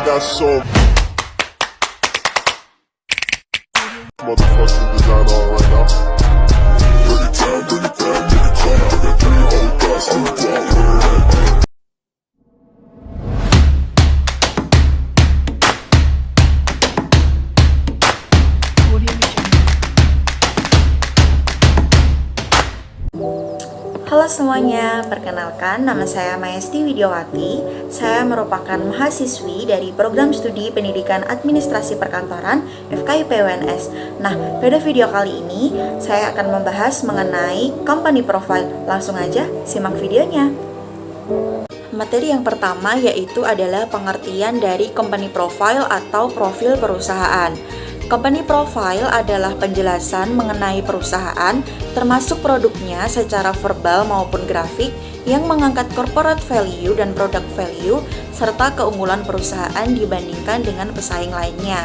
got so motherfucking design on right now. Bring it down, bring it down, bring it down. I got 3 whole guys on the block. Halo semuanya, perkenalkan nama saya Mayesti Widiawati. Saya merupakan mahasiswi dari Program Studi Pendidikan Administrasi Perkantoran FKIP UNS. Nah, pada video kali ini saya akan membahas mengenai company profile. Langsung aja simak videonya. Materi yang pertama yaitu adalah pengertian dari company profile atau profil perusahaan. Company profile adalah penjelasan mengenai perusahaan, termasuk produknya secara verbal maupun grafik, yang mengangkat corporate value dan product value, serta keunggulan perusahaan dibandingkan dengan pesaing lainnya.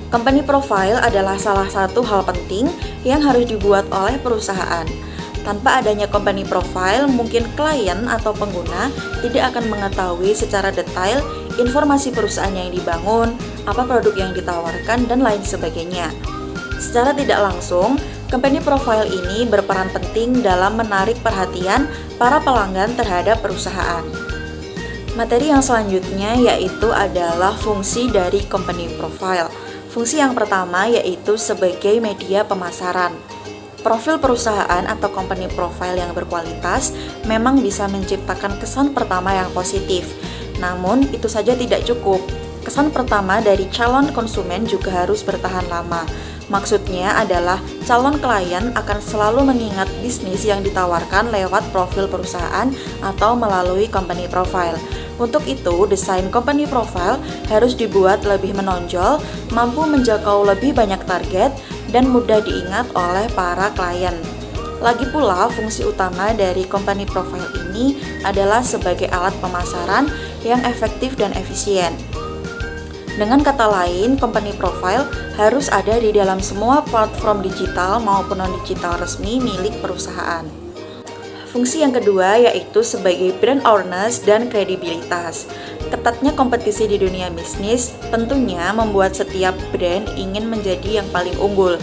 Company profile adalah salah satu hal penting yang harus dibuat oleh perusahaan. Tanpa adanya company profile, mungkin klien atau pengguna tidak akan mengetahui secara detail informasi perusahaan yang dibangun, apa produk yang ditawarkan, dan lain sebagainya. Secara tidak langsung, company profile ini berperan penting dalam menarik perhatian para pelanggan terhadap perusahaan. Materi yang selanjutnya yaitu adalah fungsi dari company profile. Fungsi yang pertama yaitu sebagai media pemasaran. Profil perusahaan atau company profile yang berkualitas memang bisa menciptakan kesan pertama yang positif. Namun, itu saja tidak cukup. Kesan pertama dari calon konsumen juga harus bertahan lama. Maksudnya adalah calon klien akan selalu mengingat bisnis yang ditawarkan lewat profil perusahaan atau melalui company profile. Untuk itu, desain company profile harus dibuat lebih menonjol, mampu menjangkau lebih banyak target, dan mudah diingat oleh para klien. Lagi pula, fungsi utama dari company profile ini adalah sebagai alat pemasaran yang efektif dan efisien. Dengan kata lain, company profile harus ada di dalam semua platform digital maupun non-digital resmi milik perusahaan. Fungsi yang kedua yaitu sebagai brand awareness dan kredibilitas. Ketatnya kompetisi di dunia bisnis tentunya membuat setiap brand ingin menjadi yang paling unggul.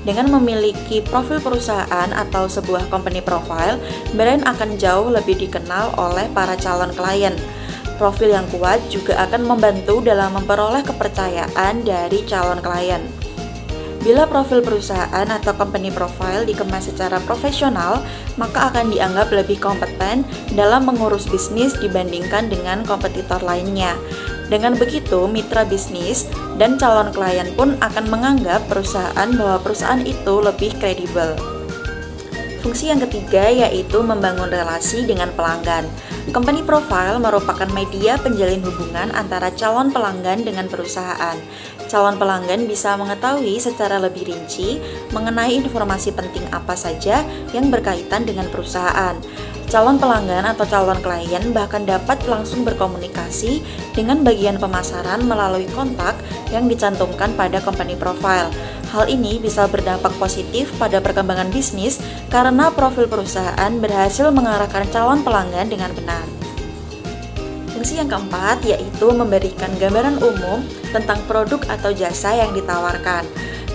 Dengan memiliki profil perusahaan atau sebuah company profile, brand akan jauh lebih dikenal oleh para calon klien. Profil yang kuat juga akan membantu dalam memperoleh kepercayaan dari calon klien. Bila profil perusahaan atau company profile dikemas secara profesional, maka akan dianggap lebih kompeten dalam mengurus bisnis dibandingkan dengan kompetitor lainnya. Dengan begitu, mitra bisnis dan calon klien pun akan menganggap bahwa perusahaan itu lebih kredibel. Fungsi yang ketiga yaitu membangun relasi dengan pelanggan. Company profile merupakan media penjalin hubungan antara calon pelanggan dengan perusahaan. Calon pelanggan bisa mengetahui secara lebih rinci mengenai informasi penting apa saja yang berkaitan dengan perusahaan. Calon pelanggan atau calon klien bahkan dapat langsung berkomunikasi dengan bagian pemasaran melalui kontak yang dicantumkan pada company profile. Hal ini bisa berdampak positif pada perkembangan bisnis karena profil perusahaan berhasil mengarahkan calon pelanggan dengan benar. Fungsi yang keempat yaitu memberikan gambaran umum tentang produk atau jasa yang ditawarkan.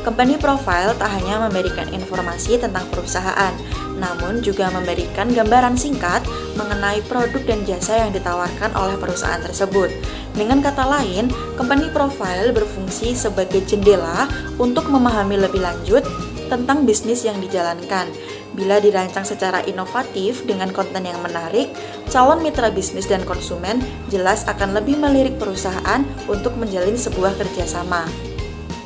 Company profile tak hanya memberikan informasi tentang perusahaan, namun juga memberikan gambaran singkat mengenai produk dan jasa yang ditawarkan oleh perusahaan tersebut. Dengan kata lain, company profile berfungsi sebagai jendela untuk memahami lebih lanjut tentang bisnis yang dijalankan. Bila dirancang secara inovatif dengan konten yang menarik, calon mitra bisnis dan konsumen jelas akan lebih melirik perusahaan untuk menjalin sebuah kerjasama.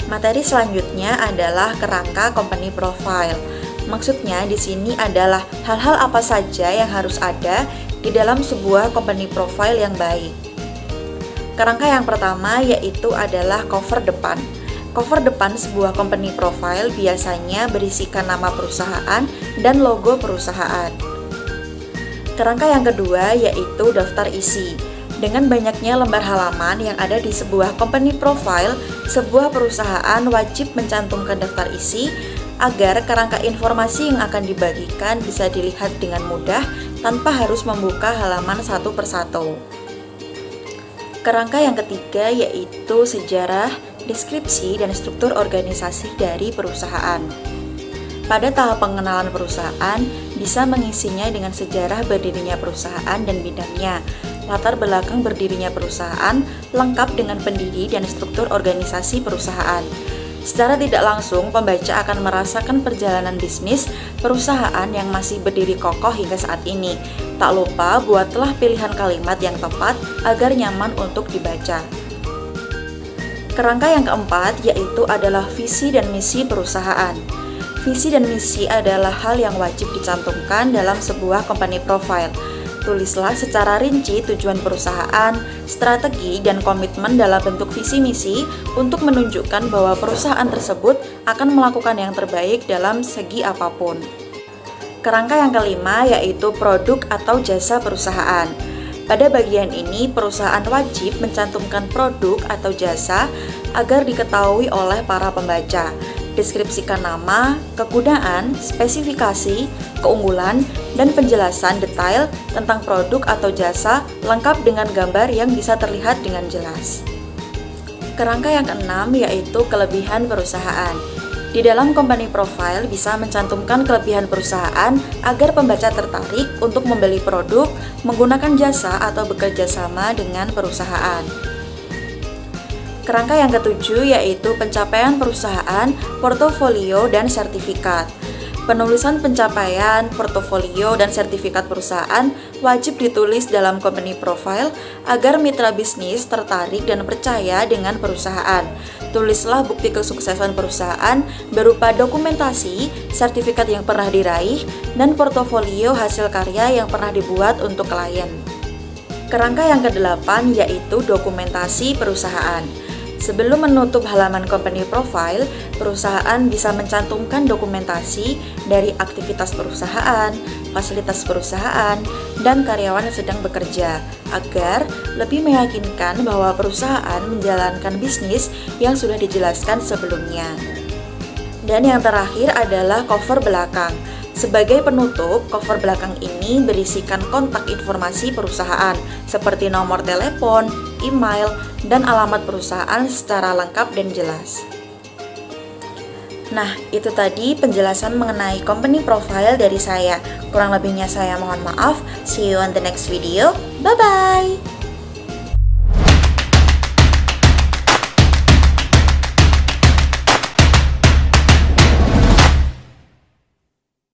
Materi selanjutnya adalah kerangka company profile. Maksudnya di sini adalah hal-hal apa saja yang harus ada di dalam sebuah company profile yang baik. Kerangka yang pertama yaitu adalah cover depan. Cover depan sebuah company profile biasanya berisikan nama perusahaan dan logo perusahaan. Kerangka yang kedua yaitu daftar isi. Dengan banyaknya lembar halaman yang ada di sebuah company profile, sebuah perusahaan wajib mencantumkan daftar isi agar kerangka informasi yang akan dibagikan bisa dilihat dengan mudah tanpa harus membuka halaman satu persatu. Kerangka yang ketiga yaitu sejarah, deskripsi, dan struktur organisasi dari perusahaan. Pada tahap pengenalan perusahaan, bisa mengisinya dengan sejarah berdirinya perusahaan dan bidangnya, latar belakang berdirinya perusahaan, lengkap dengan pendiri dan struktur organisasi perusahaan. Secara tidak langsung, pembaca akan merasakan perjalanan bisnis perusahaan yang masih berdiri kokoh hingga saat ini. Tak lupa, buatlah pilihan kalimat yang tepat agar nyaman untuk dibaca. Kerangka yang keempat yaitu adalah visi dan misi perusahaan. Visi dan misi adalah hal yang wajib dicantumkan dalam sebuah company profile. Tulislah secara rinci tujuan perusahaan, strategi, dan komitmen dalam bentuk visi misi untuk menunjukkan bahwa perusahaan tersebut akan melakukan yang terbaik dalam segi apapun. Kerangka yang kelima yaitu produk atau jasa perusahaan. Pada bagian ini, perusahaan wajib mencantumkan produk atau jasa agar diketahui oleh para pembaca. Deskripsikan nama, kegunaan, spesifikasi, keunggulan, dan penjelasan detail tentang produk atau jasa lengkap dengan gambar yang bisa terlihat dengan jelas. Kerangka yang keenam yaitu kelebihan perusahaan. Di dalam company profile bisa mencantumkan kelebihan perusahaan agar pembaca tertarik untuk membeli produk, menggunakan jasa, atau bekerja sama dengan perusahaan. Kerangka yang ketujuh yaitu pencapaian perusahaan, portofolio, dan sertifikat. Penulisan pencapaian, portofolio, dan sertifikat perusahaan wajib ditulis dalam company profile agar mitra bisnis tertarik dan percaya dengan perusahaan. Tulislah bukti kesuksesan perusahaan berupa dokumentasi, sertifikat yang pernah diraih, dan portofolio hasil karya yang pernah dibuat untuk klien. Kerangka yang kedelapan yaitu dokumentasi perusahaan. Sebelum menutup halaman company profile, perusahaan bisa mencantumkan dokumentasi dari aktivitas perusahaan, fasilitas perusahaan, dan karyawan yang sedang bekerja, agar lebih meyakinkan bahwa perusahaan menjalankan bisnis yang sudah dijelaskan sebelumnya. Dan yang terakhir adalah cover belakang. Sebagai penutup, cover belakang ini berisikan kontak informasi perusahaan seperti nomor telepon, email, dan alamat perusahaan secara lengkap dan jelas. Nah, itu tadi penjelasan mengenai company profile dari saya. Kurang lebihnya saya mohon maaf. See you on the next video. Bye-bye!